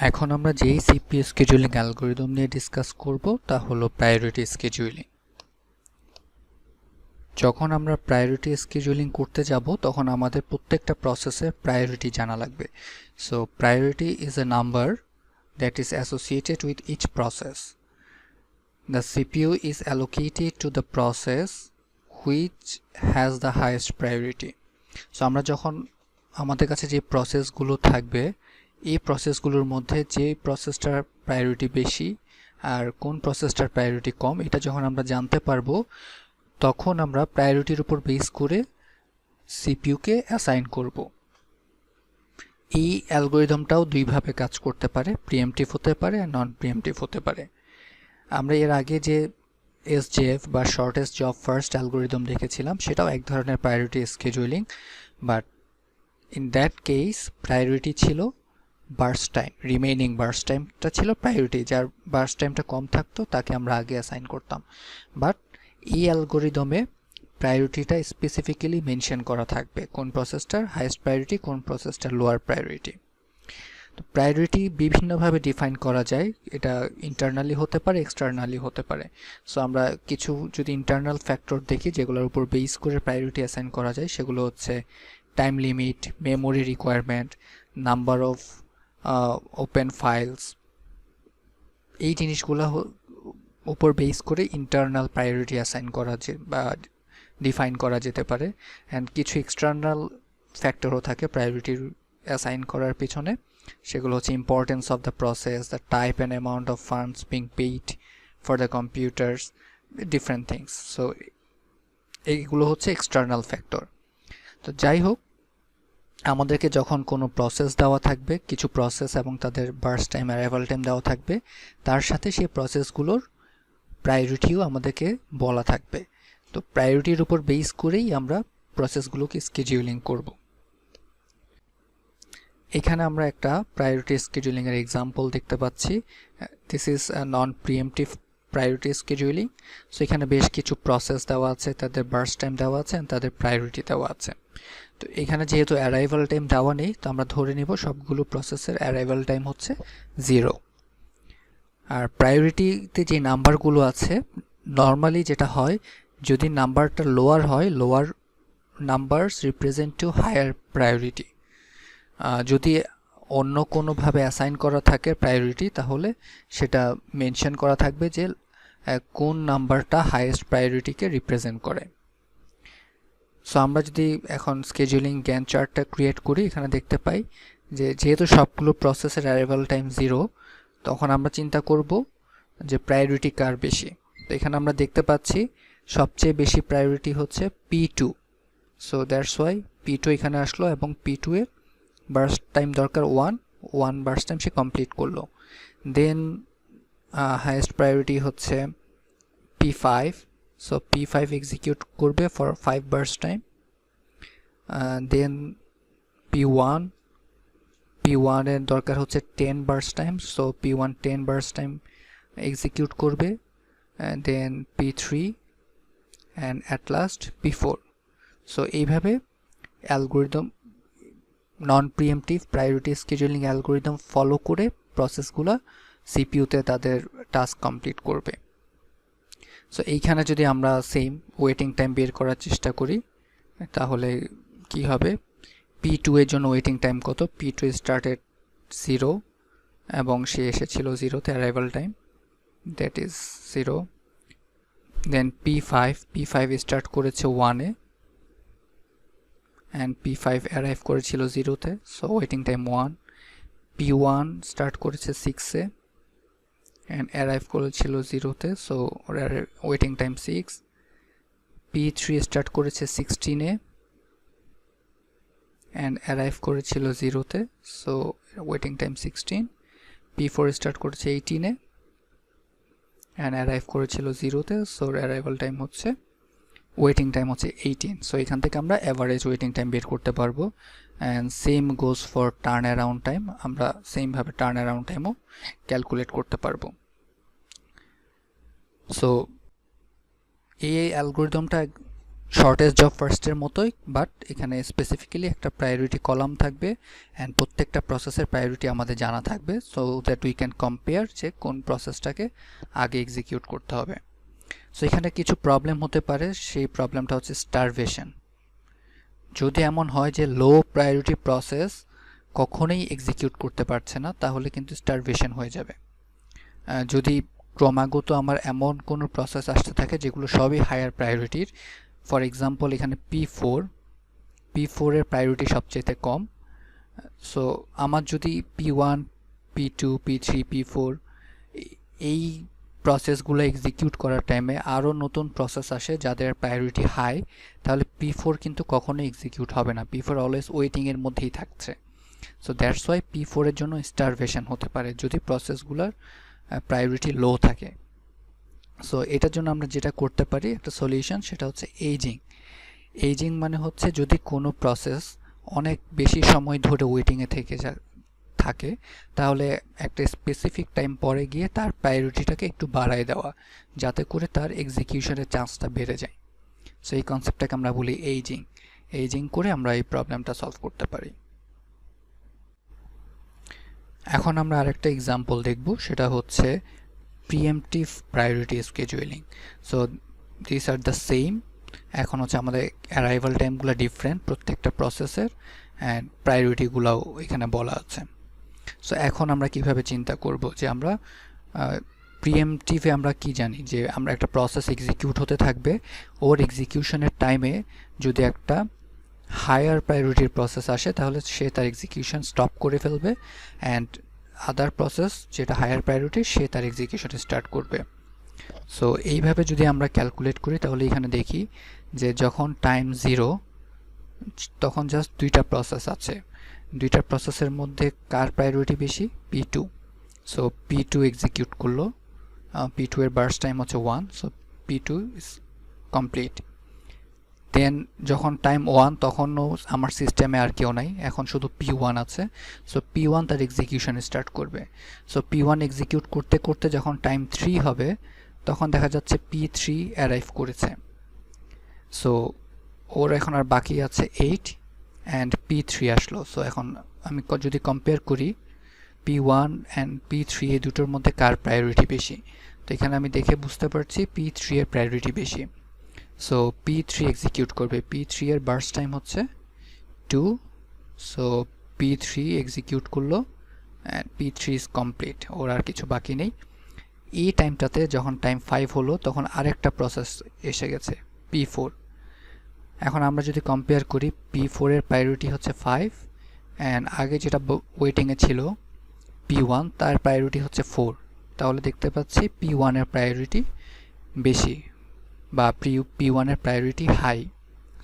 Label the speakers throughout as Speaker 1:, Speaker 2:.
Speaker 1: এখন আমরা যেই সিপিইউ স্কেডিউলিং অ্যালগরিদম নিয়ে ডিসকাস করব তা হলো প্রায়োরিটি স্কেডিউলিং। যখন আমরা প্রায়োরিটি স্কেডিউলিং করতে যাব তখন আমাদের প্রত্যেকটা প্রসেসের প্রায়োরিটি জানা লাগবে। So priority is a number that is associated with each process. The CPU is allocated to the process which has the highest priority. So আমরা যখন আমাদের কাছে যে প্রসেসগুলো থাকবে এই প্রসেসগুলোর মধ্যে যে প্রসেসটার প্রায়োরিটি বেশি আর কোন প্রসেসটার প্রায়োরিটি কম এটা যখন আমরা জানতে পারবো তখন আমরা প্রায়োরিটির উপর বেস করে সিপিইউকে অ্যাসাইন করব। এই অ্যালগরিদমটাও দুইভাবে কাজ করতে পারে, প্রিএমটিভ হতে পারে আর নন প্রিএমটিভ হতে পারে। আমরা এর আগে যে এসজেএফ বা শর্টেস্ট জব ফার্স্ট অ্যালগরিদম দেখেছিলাম সেটাও এক ধরনের priority scheduling, but in that case priority ছিল বার্স্ট টাইম, রিমেইনিং বার্স্ট টাইমটা ছিল প্রায়োরিটি, যার বার্স্ট টাইমটা কম থাকতো তাকে আমরা আগে অ্যাসাইন করতাম। বাট এই অ্যালগরিদমে প্রায়োরিটিটা স্পেসিফিক্যালি মেনশন করা থাকবে, কোন প্রসেসটার হাইয়েস্ট প্রায়োরিটি, কোন প্রসেসটার লোয়ার প্রায়োরিটি। তো প্রায়োরিটি বিভিন্নভাবে ডিফাইন করা যায়, এটা ইন্টারনালি হতে পারে, এক্সটার্নালি হতে পারে। সো আমরা কিছু যদি ইন্টারনাল ফ্যাক্টর দেখি যেগুলোর উপর বেস করে প্রায়োরিটি অ্যাসাইন করা যায়, সেগুলো হচ্ছে time limit, memory requirement, number of open files. এই জিনিসগুলো উপর বেস করে ইন্টারনাল প্রায়োরিটি অ্যাসাইন করা বা ডিফাইন করা যেতে পারে। অ্যান্ড কিছু এক্সটার্নাল ফ্যাক্টরও থাকে প্রায়োরিটির অ্যাসাইন করার পিছনে, সেগুলো হচ্ছে importance of the process, the type and amount of funds being paid for the computers, different things. So এইগুলো হচ্ছে এক্সটার্নাল ফ্যাক্টর। তো যাই হোক, আমাদেরকে যখন কোনো প্রসেস দেওয়া থাকবে, কিছু প্রসেস এবং তাদের বার্স্ট টাইম, অ্যারাইভাল টাইম দেওয়া থাকবে, তার সাথে সেই প্রসেসগুলোর প্রায়োরিটিও আমাদেরকে বলা থাকবে। তো প্রায়োরিটির উপর বেস করেই আমরা প্রসেসগুলোকে স্কেডিউলিং করব। এখানে আমরা একটা প্রায়োরিটি স্কেডিউলিংয়ের এক্সাম্পল দেখতে পাচ্ছি। This is non preemptive priority scheduling. So এখানে বেশ কিছু প্রসেস দেওয়া আছে, তাদের বার্স্ট টাইম দেওয়া আছে, তাদের প্রায়োরিটি দেওয়া আছে। তো এখানে যেহেতু অ্যারাইভাল টাইম দেওয়া নেই, তো আমরা ধরে নিব সবগুলো প্রসেসের অ্যারাইভাল টাইম হচ্ছে 0। আর প্রায়োরিটিতে যে নাম্বারগুলো আছে, নর্মালি যেটা হয়, যদি নাম্বারটা লোয়ার হয়, lower numbers represent to higher priority. যদি অন্য কোনোভাবে অ্যাসাইন করা থাকে প্রায়োরিটি, তাহলে সেটা মেনশন করা থাকবে যে কোন নাম্বারটা হাইয়েস্ট প্রায়োরিটিকে রিপ্রেজেন্ট করে। সো আমরা যদি এখন স্কেডিউলিং গ্যান্ট চার্টটা ক্রিয়েট করি, এখানে দেখতে পাই যে যেহেতু সবগুলো প্রসেসের অ্যারাইভাল টাইম 0, তখন আমরা চিন্তা করব যে প্রায়োরিটি কার বেশি। তো এখানে আমরা দেখতে পাচ্ছি সবচেয়ে বেশি প্রায়োরিটি হচ্ছে P2। So that's why P2 এখানে আসলো এবং P2 এর বার্স্ট টাইম দরকার 1 বার্স্ট টাইম সে কমপ্লিট করলো। দেন হাইয়েস্ট প্রায়োরিটি হচ্ছে P5। সো P5 এক্সিকিউট করবে for 5 burst time. Then P1 এর দরকার হচ্ছে 10 burst time. So P1 10 burst time execute করবে। Then P3 and at last P4। So এইভাবে algorithm, non preemptive priority scheduling algorithm follow করে প্রসেসগুলো সিপিইউতে তাদের টাস্ক কমপ্লিট করবে। সো এইখানে যদি আমরা সেম ওয়েটিং টাইম বের করার চেষ্টা করি, তাহলে কি হবে? P2 এর জন্য ওয়েটিং টাইম কত? P2 স্টার্টেড 0 এবং সে এসেছিল 0তে arrival time, that is 0। Then P5 start করেছে 1-এ অ্যান্ড P5 অ্যারাইভ করেছিল 0তে, so waiting time 1। P1 start করেছে 6-এ অ্যান্ড অ্যারাইভ করেছিল 0তে, so waiting time 6। P3 start করেছে 16-এ অ্যান্ড অ্যারাইভ করেছিল 0তে, so waiting time 16। P4 start করেছে 18-এ অ্যান্ড অ্যারাইভ করেছিল 0তে, সো অ্যারাইভাল টাইম হচ্ছে, ওয়েটিং টাইম হচ্ছে 18। সো এখান থেকে আমরা অ্যাভারেজ ওয়েটিং টাইম বের করতে পারবো। And same goes for turn around time, আমরা সেমভাবে টার্ন অ্যারাউন্ড টাইমও ক্যালকুলেট করতে পারবো। সো এই অ্যালগরিদমটা শর্টেস্ট জব ফার্স্টের মতোই, বাট এখানে স্পেসিফিক্যালি একটা প্রায়োরিটি কলাম থাকবে অ্যান্ড প্রত্যেকটা প্রসেসের প্রায়োরিটি আমাদের জানা থাকবে, so that we can compare যে কোন প্রসেসটাকে আগে এক্সিকিউট করতে হবে। সো এখানে কিছু প্রবলেম হতে পারে, সেই প্রবলেমটা হচ্ছে স্টারভেশন। যদি এমন হয় যে লো প্রায়োরিটি প্রসেস কখনোই এক্সিকিউট করতে পারছে না, তাহলে কিন্তু স্টারভেশন হয়ে যাবে। যদি ক্রমাগত আমার এমন কোনো প্রসেস আসতে থাকে যেগুলো সবই হায়ার প্রায়োরিটির, ফর এক্সাম্পল এখানে P4 এর প্রায়োরিটি সবচেয়ে কম, সো আমার যদি P1 P2 P3 P4 এই প্রসেসগুলো এক্সিকিউট করার টাইমে আরও নতুন প্রসেস আসে যাদের প্রায়োরিটি হাই, তাহলে P4 কিন্তু কখনোই এক্সিকিউট হবে না, P4 অলওয়েজ ওয়েটিংয়ের মধ্যেই থাকছে। সো দ্যাটস ওয়াই P4 এর জন্য স্টারভেশন হতে পারে যদি প্রসেসগুলোর প্রায়োরিটি লো থাকে। সো এটার জন্য আমরা যেটা করতে পারি একটা সলিউশন, সেটা হচ্ছে এইজিং মানে হচ্ছে যদি কোনো প্রসেস অনেক বেশি সময় ধরে ওয়েটিংয়ে থাকে তাহলে একটা স্পেসিফিক টাইম পরে গিয়ে তার প্রায়োরিটিটাকে একটু বাড়ায় দেওয়া, যাতে করে তার এক্সিকিউশনের চান্সটা বেড়ে যায়। সো এই কনসেপ্টটাকে আমরা বলি এইজিং করে আমরা এই প্রবলেমটা সলভ করতে পারি। এখন আমরা আরেকটা এক্সাম্পল দেখব, সেটা হচ্ছে preemptive priority scheduling. So this are the same, এখন হচ্ছে আমাদের অ্যারাইভাল টাইমগুলো ডিফারেন্ট প্রত্যেকটা প্রসেসের, অ্যান্ড প্রায়োরিটিগুলোও এখানে বলা আছে। সো এখন আমরা কিভাবে চিন্তা করব যে আমরা প্রিএমপ্টিভে আমরা কি জানি যে আমরা একটা প্রসেস এক্সিকিউট হতে থাকবে, ওর এক্সিকিউশনের টাইমে যদি একটা হায়ার প্রায়োরিটির প্রসেস আসে তাহলে সে তার এক্সিকিউশন স্টপ করে ফেলবে, অ্যান্ড আদার প্রসেস যেটা হায়ার প্রায়োরিটি সে তার এক্সিকিউশন স্টার্ট করবে। সো এইভাবে যদি আমরা ক্যালকুলেট করি তাহলে এখানে দেখি যে যখন টাইম 0 তখন জাস্ট দুইটা প্রসেস আছে, দুইটা প্রসেসের মধ্যে কার প্রায়োরিটি বেশি? P2। সো P2 এক্সিকিউট করলো, P2 এর বার্স্ট টাইম হচ্ছে 1, সো P2 ইজ কমপ্লিট। দেন যখন টাইম 1 তখনও আমার সিস্টেমে আর কেউ নাই, এখন শুধু P1 আছে, সো P1 তার এক্সিকিউশন স্টার্ট করবে। সো P1 এক্সিকিউট করতে করতে যখন টাইম 3 হবে তখন দেখা যাচ্ছে P3 অ্যারাইভ করেছে, সো ওর এখন আর বাকি আছে 8 অ্যান্ড P3 আসলো। সো এখন আমি যদি কম্পেয়ার করি P1 অ্যান্ড P3 এই দুটোর মধ্যে কার প্রায়োরিটি বেশি, তো এখানে আমি দেখে বুঝতে পারছি P3 এর প্রায়োরিটি বেশি। সো P3 এক্সিকিউট করবে, P3 এর বার্স্ট টাইম হচ্ছে 2, সো P3 এক্সিকিউট করলো অ্যান্ড P3 ইজ কমপ্লিট, ওর আর কিছু বাকি নেই। এই টাইমটাতে যখন টাইম 5 হলো তখন আরেকটা প্রসেস এসে গেছে P4। এখন আমরা যদি কম্পেয়ার করি P4 এর প্রায়োরিটি হচ্ছে 5 অ্যান্ড আগে যেটা ওয়েটিংয়ে ছিল P1 তার প্রায়োরিটি হচ্ছে 4, তাহলে দেখতে পাচ্ছি P1 এর প্রায়োরিটি বেশি বা P1 এর প্রায়োরিটি হাই।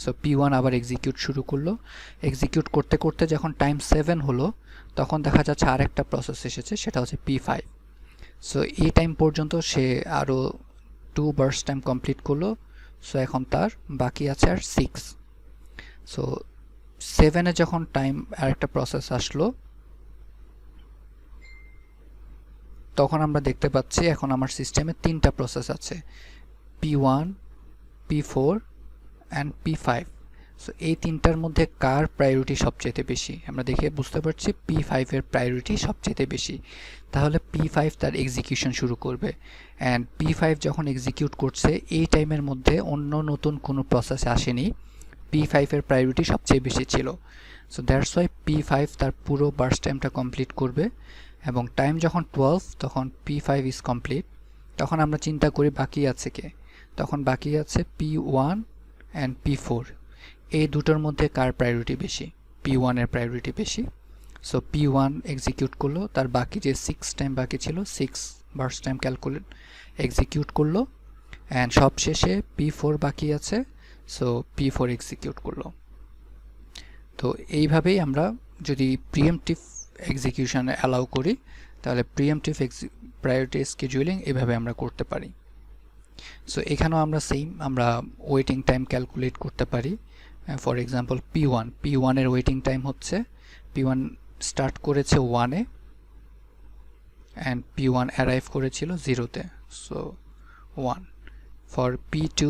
Speaker 1: সো P1 আবার এক্সিকিউট শুরু করলো, এক্সিকিউট করতে করতে যখন টাইম 7 হলো তখন দেখা যাচ্ছে আরেকটা প্রসেস এসেছে, সেটা হচ্ছে P5। সো এই টাইম পর্যন্ত সে আরও 2 বার্স্ট টাইম কমপ্লিট করলো, সো এখন তার বাকি আছে আর 6। সো 7-এ যখন টাইম আরেকটা প্রসেস আসলো তখন আমরা দেখতে পাচ্ছি এখন আমার সিস্টেমে 3টা প্রসেস আছে, P1 P4 and P5। So এই তিনটার মধ্যে কার প্রায়োরিটি সবচেয়ে বেশি? আমরা দেখে বুঝতে পারছি P5 এর প্রায়োরিটি সবচেয়ে বেশি, তাহলে P5 তার এক্সিকিউশন শুরু করবে, অ্যান্ড P5 যখন এক্সিকিউট করছে এই টাইমের মধ্যে অন্য নতুন কোনো প্রসেস আসেনি, P5 এর প্রায়োরিটি সবচেয়ে বেশি ছিল। সো দ্যাটস ওয়াই P5 তার পুরো বার্স্ট টাইমটা কমপ্লিট করবে, এবং টাইম যখন 12 তখন P5 ইজ কমপ্লিট। তখন আমরা চিন্তা করি বাকি আছে কে, তখন বাকি আছে P1 অ্যান্ড P4। এই দুটোর মধ্যে কার প্রায়োরিটি বেশি? P1 এর প্রায়োরিটি বেশি। সো P1 এক্সিকিউট করলো, তার বাকি যে 6 টাইম বাকি ছিল 6 বার্স্ট টাইম ক্যালকুলেট এক্সিকিউট করলো, অ্যান্ড সবশেষে P4 বাকি আছে, সো P4 এক্সিকিউট করলো। তো এইভাবেই আমরা যদি প্রিএমপ্টিভ এক্সিকিউশন অ্যালাউ করি তাহলে প্রিএমপ্টিভ প্রায়োরিটি স্কেজুয়ালিং এভাবে আমরা করতে পারি। সো এখানেও আমরা সেম আমরা ওয়েটিং টাইম ক্যালকুলেট করতে পারি। ফর এক্সাম্পল P1 এর ওয়েটিং টাইম হচ্ছে P1 স্টার্ট করেছে 1-এ অ্যান্ড P1 অ্যারাইভ করেছিল 0-তে, so 1। For P2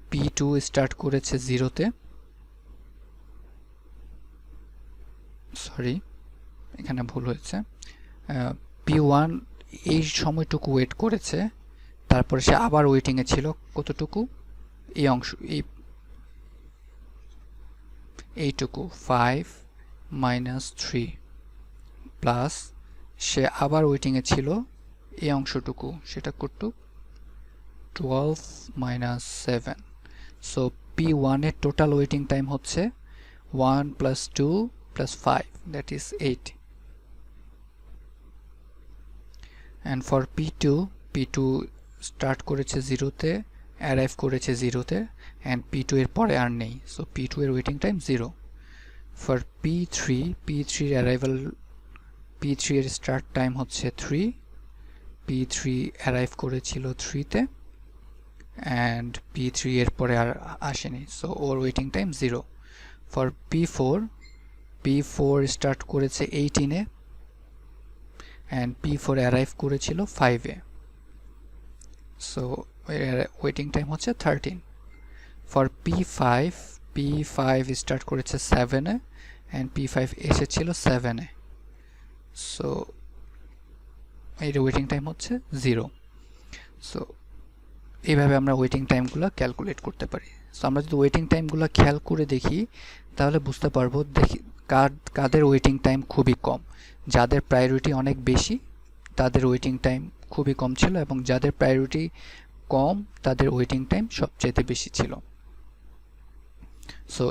Speaker 1: P2 start করেছে 0-তে, সরি এখানে ভুল হয়েছে, P1 এই সময়টুকু ওয়েট করেছে, তারপরে সে আবার ওয়েটিংয়ে ছিল কতটুকু, এই অংশ, এইটুকু 5 - 3 প্লাস সে আবার ওয়েটিংয়ে ছিল এই অংশটুকু, সেটা কত, 12 - 7। সো P1 এর টোটাল ওয়েটিং টাইম হচ্ছে 1 + 2 + 5, that is 8. and for P2 start করেছে 0-তে, অ্যারাইভ করেছে 0-তে, and P2 এর পরে আর নেই, সো P2 এর ওয়েটিং টাইম 0. for P3 এর অ্যারাইভাল, P3 এর স্টার্ট টাইম হচ্ছে 3, P3 অ্যারাইভ করেছিল 3-তে, and P3 এর পরে আর আসেনি, so or waiting time 0. for P4 start করেছে 18-এ, and P4 অ্যারাইভ করেছিল 5-এ, সো ওয়েটিং টাইম হচ্ছে 13. for P5 স্টার্ট করেছে 7-এ, and P5 এসেছিল 7-এ, সো এর ওয়েটিং টাইম হচ্ছে 0. সো এইভাবে আমরা ওয়েটিং টাইমগুলো ক্যালকুলেট করতে পারি. সো আমরা যদি ওয়েটিং টাইমগুলো খেয়াল করে দেখি তাহলে বুঝতে পারবো কাদের ওয়েটিং টাইম খুবই কম. যাদের প্রায়োরিটি অনেক বেশি তাদের ওয়েটিং টাইম খুবই কম ছিল, এবং যাদের প্রায়োরিটি কম তাদের ওয়েটিং টাইম সবচেয়ে বেশি ছিল. সো